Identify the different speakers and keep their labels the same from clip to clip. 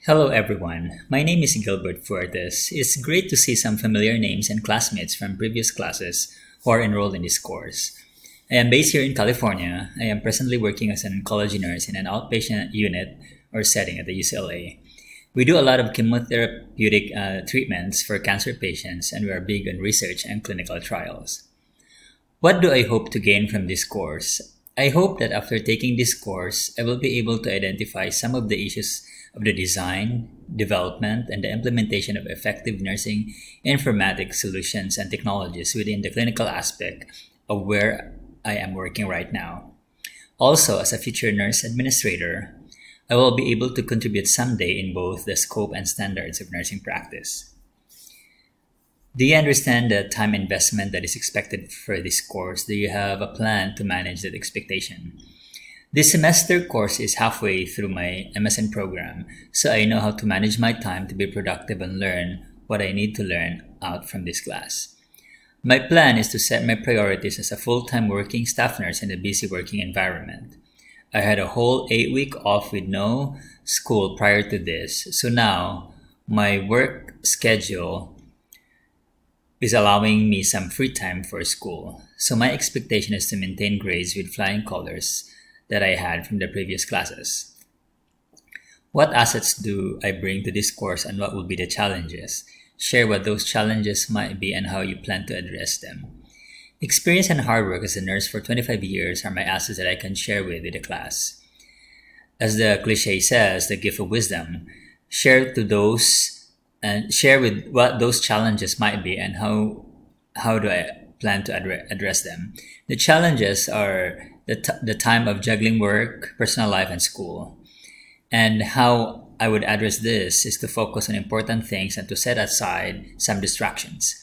Speaker 1: Hello, everyone. My name is Gilbert Fuertes. It's great to see some familiar names and classmates from previous classes who are enrolled in this course. I am based here in California. I am presently working as an oncology nurse in an outpatient unit or setting at the UCLA. We do a lot of chemotherapeutic treatments for cancer patients, and we are big on research and clinical trials. What do I hope to gain from this course? I hope that after taking this course, I will be able to identify some of the issues of the design, development, and the implementation of effective nursing informatics solutions and technologies within the clinical aspect of where I am working right now. Also, as a future nurse administrator, I will be able to contribute someday in both the scope and standards of nursing practice. Do you understand the time investment that is expected for this course? Do you have a plan to manage that expectation? This semester course is halfway through my MSN program, so I know how to manage my time to be productive and learn what I need to learn out from this class. My plan is to set my priorities as a full-time working staff nurse in a busy working environment. I had a whole 8 week off with no school prior to this, so now my work schedule is allowing me some free time for school. So my expectation is to maintain grades with flying colors that I had from the previous classes. What assets do I bring to this course and what will be the challenges? Share what those challenges might be and how you plan to address them. Experience and hard work as a nurse for 25 years are my assets that I can share with the class. As the cliche says, the gift of wisdom, share to those and share with what those challenges might be and how do I plan to address them. The challenges are the time of juggling work, personal life, and school. And how I would address this is to focus on important things and to set aside some distractions.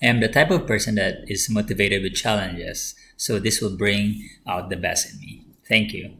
Speaker 1: I am the type of person that is motivated with challenges, so this will bring out the best in me. Thank you.